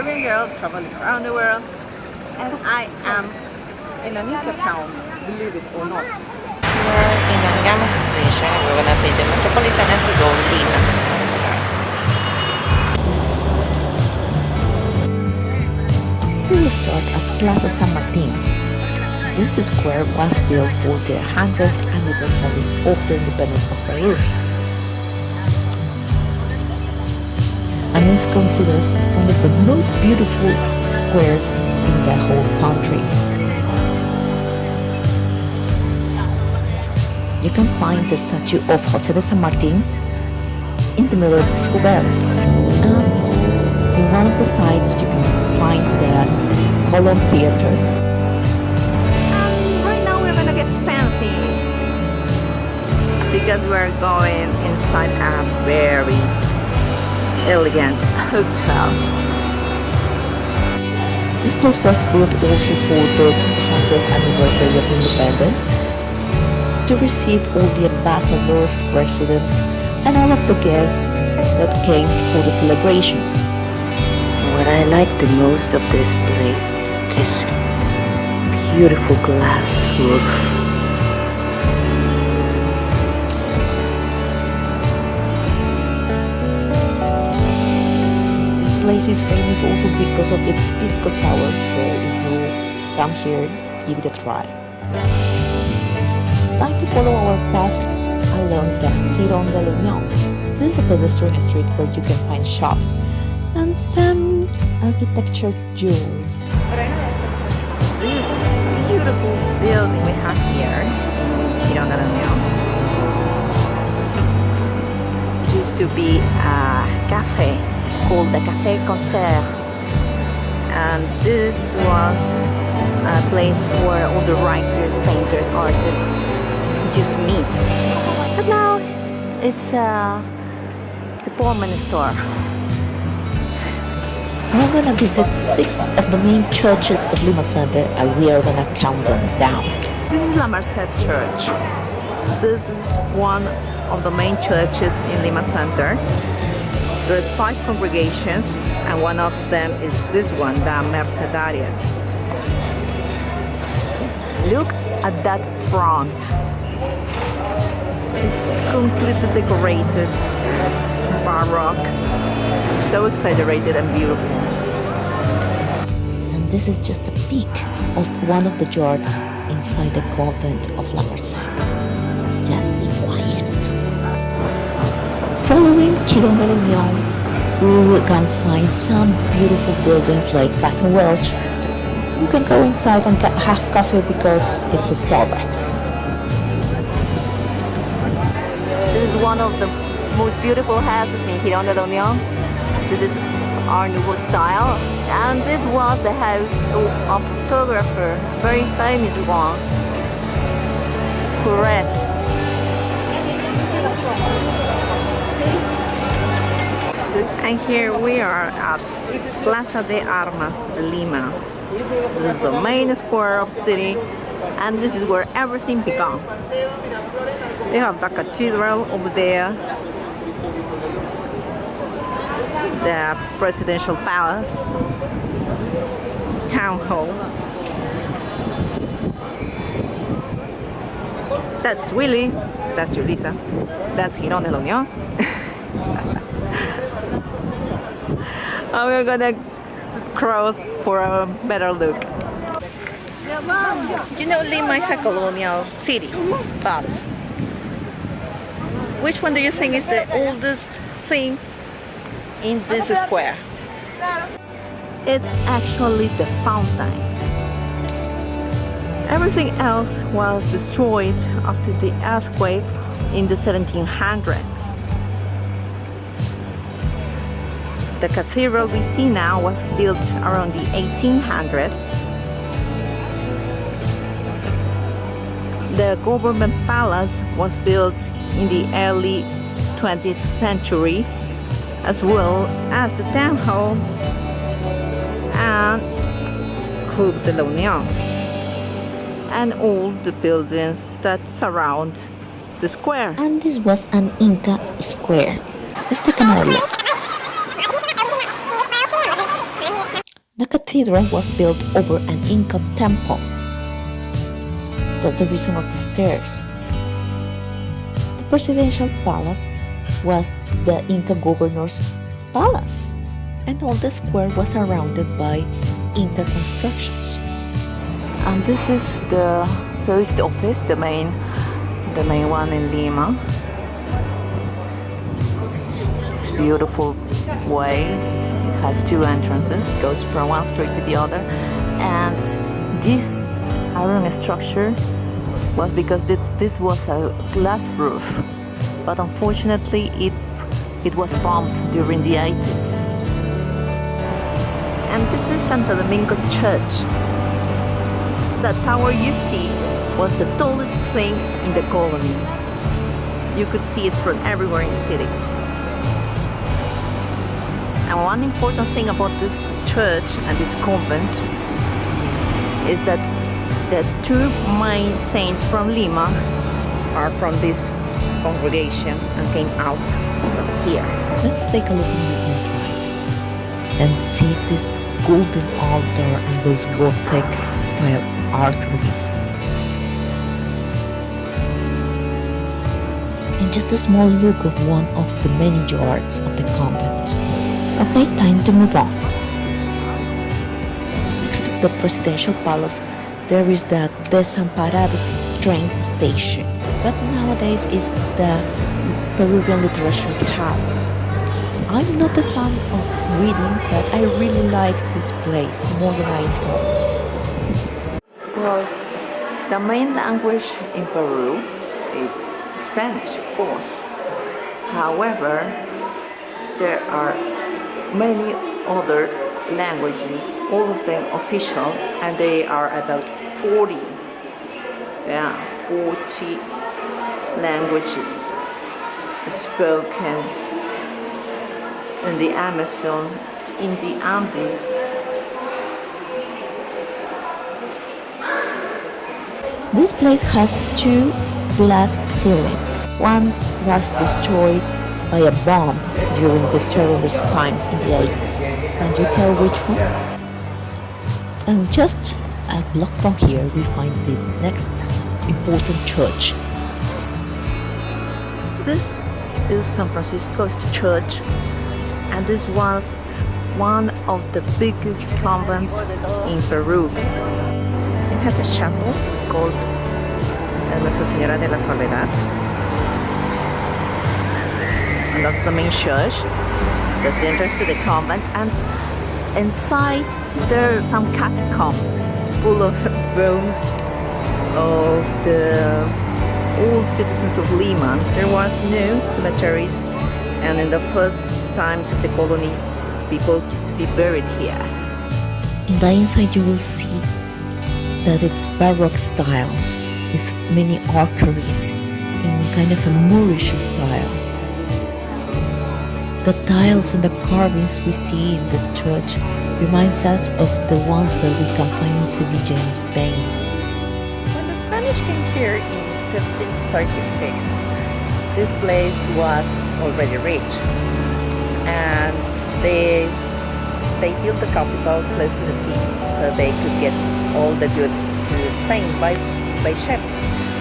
Peruvian girl traveling around the world, and I am in a town, believe it or not. We're in Angamas station. We're gonna take the Metropolitana to go Lima Center. We will start at Plaza San Martin. This square was built for the 100th anniversary of the independence of Peru, and is considered one of the most beautiful squares in the whole country. You can find the statue of José de San Martin in the middle of the square, and in one of the sides you can find the Colon Theater. And right now we're gonna get fancy because we're going inside a very elegant hotel. This place was built also for the 100th anniversary of independence to receive all the ambassadors, presidents, and all of the guests that came for the celebrations. What I like the most of this place is this beautiful glass roof. This place is famous also because of its pisco sour, so if you come here, give it a try. It's time to follow our path along the Girón de la Unión. This is a pedestrian street where you can find shops and some architecture jewels. This beautiful building we have here in Girón de la Unión used to be a cafe called the Café Concert, and this was a place where all the writers, painters, artists used to meet. But now it's a department store. We're gonna visit 6 of the main churches of Lima Center, and we are gonna count them down. This is La Merced Church. This is one of the main churches in Lima Center. There's 5 congregations, and one of them is this one, the Mercedarias. Look at that front. It's completely decorated, baroque, so exaggerated and beautiful. And this is just a peek of one of the yards inside the convent of La Merced. Just be quiet. Following Girón de la Unión, we can find some beautiful buildings like Casa Welch. You can go inside and have coffee because it's a Starbucks. This is one of the most beautiful houses in Girón de la Unión. This is Art Nouveau style, and this was the house of a photographer, very famous one, Couret. And here we are at Plaza de Armas de Lima. This is the main square of the city, and this is where everything began. They have the cathedral over there, the presidential palace, town hall. That's Willy, that's Julissa, that's Girón de la Unión. And we're gonna cross for a better look. You know, Lima is a colonial city, but which one do you think is the oldest thing in this square? It's actually the fountain. Everything else was destroyed after the earthquake in the 1700s. The cathedral we see now was built around the 1800s. The government palace was built in the early 20th century, as well as the town hall and Club de la Unión, and all the buildings that surround the square. And this was an Inca square. Let's take another look. The cathedral was built over an Inca temple. That's the reason of the stairs. The presidential palace was the Inca governor's palace, and all the square was surrounded by Inca constructions. And this is the post office, the main one in Lima. This beautiful way. It has two entrances. It goes from one street to the other. And this iron structure was because this was a glass roof, but unfortunately it was bombed during the 80s. And this is Santo Domingo Church. The tower you see was the tallest thing in the colony. You could see it from everywhere in the city. And one important thing about this church and this convent is that the two main saints from Lima are from this congregation and came out from here. Let's take a look on the inside and see this golden altar and those Gothic style arteries. And just a small look of one of the many yards of the convent. Okay, time to move on. Next to the presidential palace, there is the Desamparados train station, but nowadays is the Peruvian literature house. I'm not a fan of reading, but I really like this place more than I thought. Well, the main language in Peru is Spanish, of course. However, there are many other languages, all of them official, and they are about 40 languages spoken in the Amazon, in the Andes. This place has two glass ceilings. One was destroyed by a bomb during the terrorist times in the 80s. Can you tell which one? And just a block from here we find the next important church. This is San Francisco's church, and this was one of the biggest convents in Peru. It has a chapel called Nuestra Señora de la Soledad, and that's the main church. That's the entrance to the convent, and inside there are some catacombs full of bones of the old citizens of Lima. There was no cemeteries, and in the first times of the colony, people used to be buried here. In the inside you will see that it's Baroque style with many archeries in kind of a Moorish style. The tiles and the carvings we see in the church reminds us of the ones that we can find in Sevilla in Spain. When the Spanish came here in 1536, this place was already rich, and they built the capital close to the sea so they could get all the goods to Spain by ship.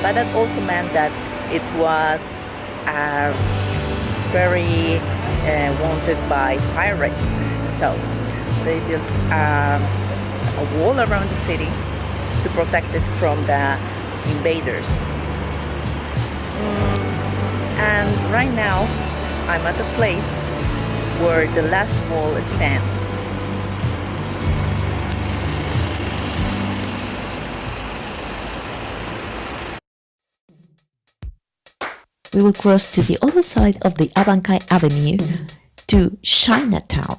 But that also meant that it was very wanted by pirates. So they built a wall around the city to protect it from the invaders. And right now I'm at a place where the last wall stands. We will cross to the other side of the Abancay Avenue to Chinatown.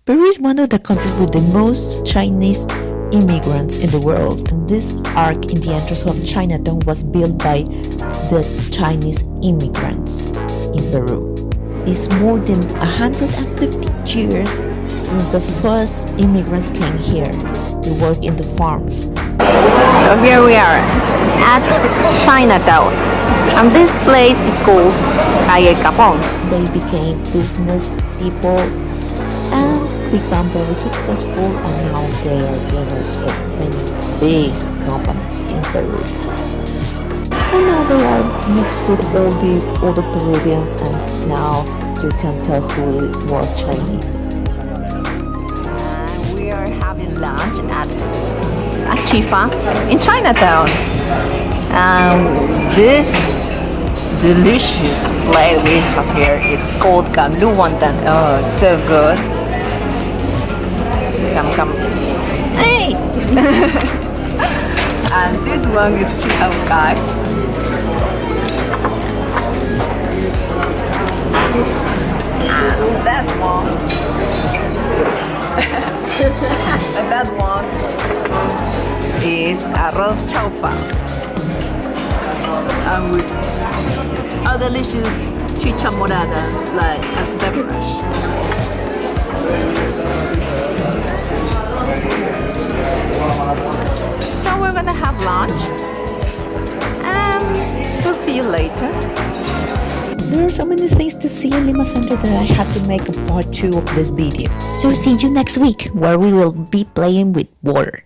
Peru is one of the countries with the most Chinese immigrants in the world. And this arc in the entrance of Chinatown was built by the Chinese immigrants in Peru. It's more than 150 years since the first immigrants came here to work in the farms. So here we are at Chinatown, and this place is called Calle Capón. They became business people and become very successful and now they are the owners of many big companies in Peru. And now they are mixed with all the other Peruvians and now you can tell who it was Chinese. We are having lunch at Chifa in Chinatown. This delicious plate we have here, it's called Gamlu Wonton. Oh, it's so good. Come. Hey! And this one is Chifa Kai. And that one. And that one is arroz chaufa. And with a delicious chicha morada, like as beverage. So we're gonna have lunch, and we'll see you later. There are so many things to see in Lima Center that I have to make a part 2 of this video. So see you next week where we will be playing with water.